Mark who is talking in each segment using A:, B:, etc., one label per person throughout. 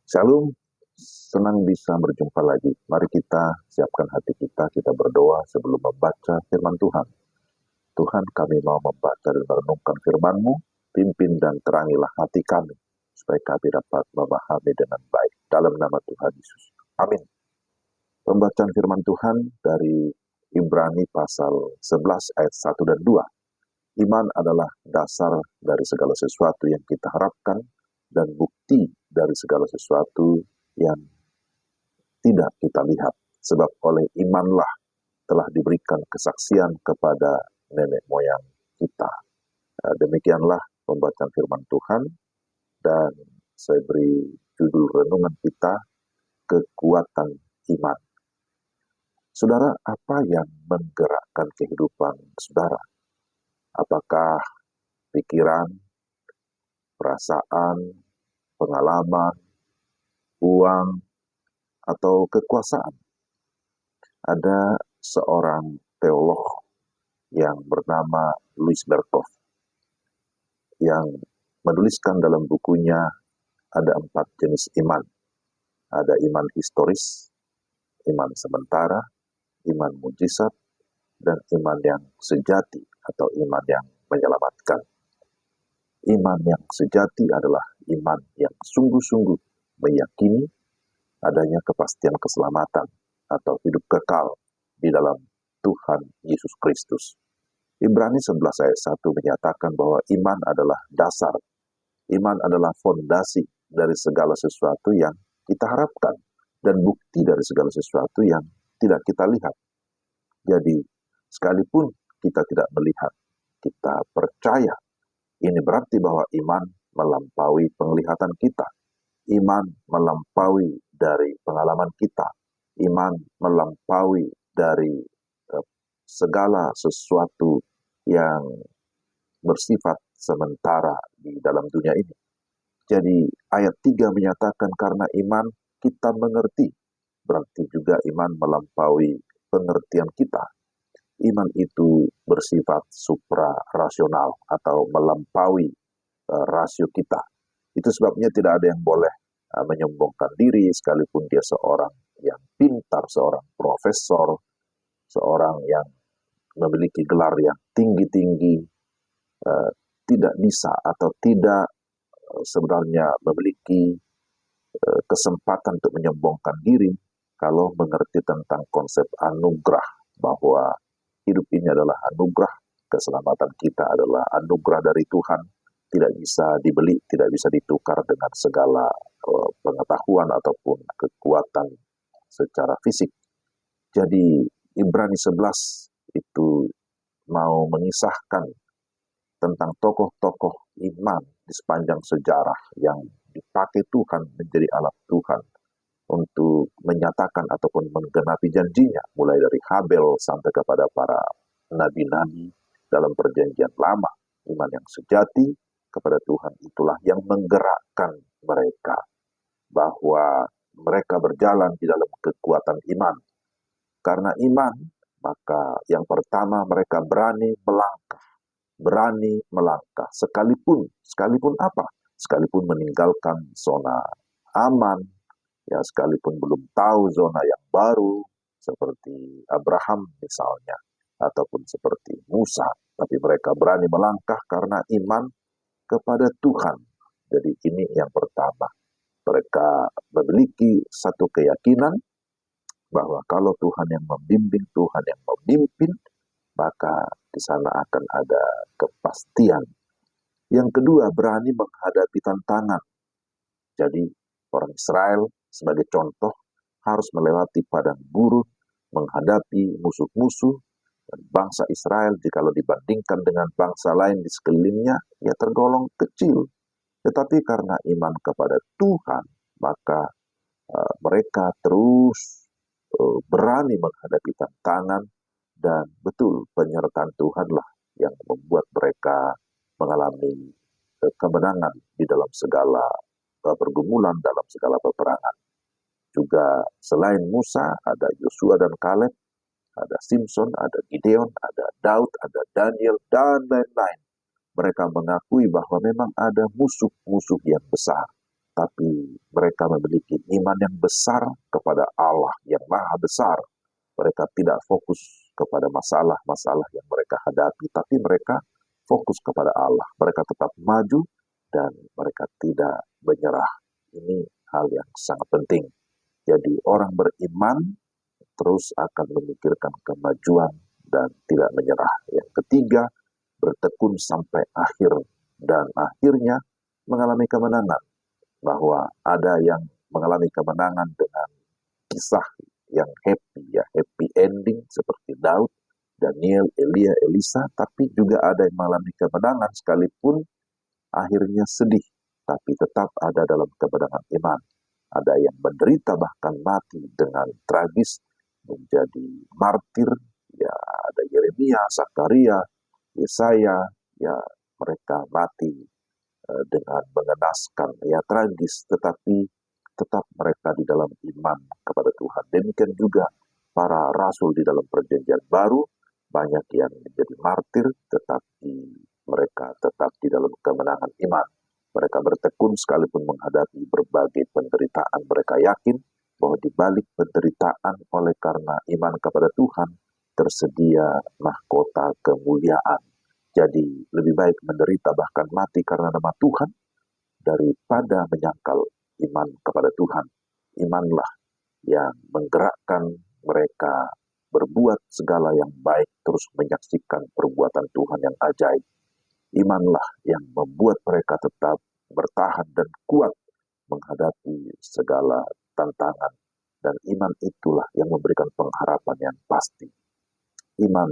A: Shalom, senang bisa berjumpa lagi. Mari kita siapkan hati kita, kita berdoa sebelum membaca firman Tuhan. Tuhan, kami mau membaca dan merenungkan firman-Mu, pimpin dan terangilah hati kami, supaya kami dapat memahami dengan baik. Dalam nama Tuhan Yesus. Amin. Pembacaan firman Tuhan dari Ibrani pasal 11 ayat 1 dan 2. Iman adalah dasar dari segala sesuatu yang kita harapkan dan bukti dari segala sesuatu yang tidak kita lihat. Sebab oleh imanlah telah diberikan kesaksian kepada nenek moyang kita. Demikianlah pembacaan firman Tuhan, dan saya beri judul renungan kita, kekuatan iman. Saudara, apa yang menggerakkan kehidupan saudara? Apakah pikiran, perasaan, pengalaman, uang, atau kekuasaan? Ada seorang teolog yang bernama Louis Berkhof yang menuliskan dalam bukunya ada 4 jenis iman. Ada iman historis, iman sementara, iman mujizat, dan iman yang sejati atau iman yang menyelamatkan. Iman yang sejati adalah iman yang sungguh-sungguh meyakini adanya kepastian keselamatan atau hidup kekal di dalam Tuhan Yesus Kristus. Ibrani 11 ayat 1 menyatakan bahwa iman adalah dasar, iman adalah fondasi dari segala sesuatu yang kita harapkan dan bukti dari segala sesuatu yang tidak kita lihat. Jadi, sekalipun kita tidak melihat, kita percaya. Ini berarti bahwa iman melampaui penglihatan kita. Iman melampaui dari pengalaman kita. Iman melampaui dari segala sesuatu yang bersifat sementara di dalam dunia ini. Jadi ayat 3 menyatakan karena iman kita mengerti. Berarti juga iman melampaui pengertian kita. Iman itu bersifat supra-rasional atau melampaui rasio kita. Itu sebabnya tidak ada yang boleh menyombongkan diri sekalipun dia seorang yang pintar, seorang profesor, seorang yang memiliki gelar yang tinggi-tinggi, tidak bisa atau tidak sebenarnya memiliki kesempatan untuk menyombongkan diri kalau mengerti tentang konsep anugerah, bahwa hidup ini adalah anugerah, keselamatan kita adalah anugerah dari Tuhan, tidak bisa dibeli, tidak bisa ditukar dengan segala pengetahuan ataupun kekuatan secara fisik. Jadi Ibrani 11 itu mau mengisahkan tentang tokoh-tokoh iman di sepanjang sejarah yang dipakai Tuhan menjadi alat Tuhan untuk menyatakan ataupun menggenapi janjinya, mulai dari Habel sampai kepada para nabi-nabi dalam perjanjian lama. Iman yang sejati kepada Tuhan itulah yang menggerakkan mereka, bahwa mereka berjalan di dalam kekuatan iman. Karena iman, maka yang pertama mereka berani melangkah, sekalipun apa? Sekalipun meninggalkan zona aman, ya sekalipun belum tahu zona yang baru, seperti Abraham misalnya, ataupun seperti Musa, tapi mereka berani melangkah karena iman kepada Tuhan. Jadi ini yang pertama, mereka memiliki satu keyakinan bahwa kalau Tuhan yang membimbing, Tuhan yang memimpin, maka di sana akan ada kepastian. Yang kedua, berani menghadapi tantangan. Jadi orang Israel sebagai contoh harus melewati padang gurun, menghadapi musuh-musuh, dan bangsa Israel jikalau dibandingkan dengan bangsa lain di sekelilingnya, ya tergolong kecil. Tetapi karena iman kepada Tuhan, maka mereka terus berani menghadapi tantangan, dan betul penyertaan Tuhanlah yang membuat mereka mengalami kemenangan di dalam segala pergumulan, dalam segala peperangan. Juga selain Musa, ada Yosua dan Kaleb, ada Simpson, ada Gideon, ada Daud, ada Daniel, dan lain-lain. Mereka mengakui bahwa memang ada musuh-musuh yang besar, tapi mereka memiliki iman yang besar kepada Allah yang maha besar. Mereka tidak fokus kepada masalah-masalah yang mereka hadapi, tapi mereka fokus kepada Allah. Mereka tetap maju dan mereka tidak menyerah. Ini hal yang sangat penting. Jadi orang beriman terus akan memikirkan kemajuan dan tidak menyerah. Yang ketiga, bertekun sampai akhir dan akhirnya mengalami kemenangan. Bahwa ada yang mengalami kemenangan dengan kisah yang happy, ya happy ending seperti Daud, Daniel, Elia, Elisa, tapi juga ada yang mengalami kemenangan sekalipun akhirnya sedih, tapi tetap ada dalam kemenangan iman. Ada yang menderita bahkan mati dengan tragis, menjadi martir, ya ada Yeremia, Zakaria, Yesaya, ya mereka mati dengan mengenaskan, ya tragis, tetapi tetap mereka di dalam iman kepada Tuhan. Demikian juga para rasul di dalam perjanjian baru, banyak yang menjadi martir, tetapi mereka tetap di dalam kemenangan iman. Mereka bertekun sekalipun menghadapi berbagai penderitaan. Mereka yakin bahwa di balik penderitaan oleh karena iman kepada Tuhan, tersedia mahkota kemuliaan. Jadi lebih baik menderita bahkan mati karena nama Tuhan, daripada menyangkal iman kepada Tuhan. Imanlah yang menggerakkan mereka berbuat segala yang baik, terus menyaksikan perbuatan Tuhan yang ajaib. Imanlah yang membuat mereka tetap bertahan dan kuat menghadapi segala tantangan. Dan iman itulah yang memberikan pengharapan yang pasti. Iman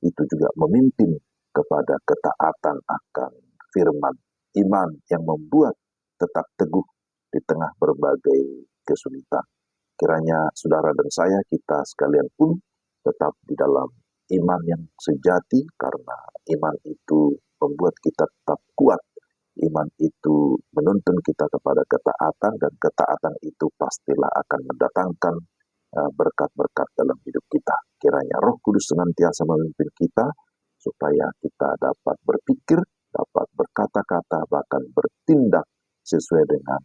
A: itu juga memimpin kepada ketaatan akan firman. Iman yang membuat tetap teguh di tengah berbagai kesulitan. Kiranya saudara dan saya, kita sekalian pun tetap di dalam iman yang sejati, karena iman itu membuat kita tetap kuat. Iman itu menuntun kita kepada ketaatan, dan ketaatan itu pastilah akan mendatangkan berkat-berkat dalam hidup kita. Kiranya Roh Kudus senantiasa memimpin kita, supaya kita dapat berpikir, dapat berkata-kata, bahkan bertindak sesuai dengan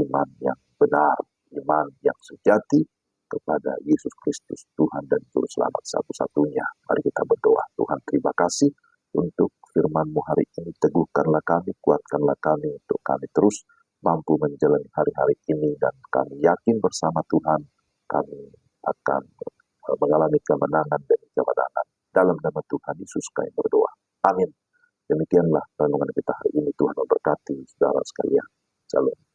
A: iman yang benar, iman yang sejati kepada Yesus Kristus, Tuhan dan Juru Selamat satu-satunya. Mari kita berdoa. Tuhan, terima kasih untuk firman-Mu hari ini. Teguhkanlah kami, kuatkanlah kami untuk kami terus mampu menjalani hari-hari ini, dan kami yakin bersama Tuhan kami akan mengalami kemenangan demi kemenangan. Dalam nama Tuhan Yesus kami berdoa. Amin. Demikianlah renungan kita hari ini. Tuhan memberkati saudara sekalian. Shalom.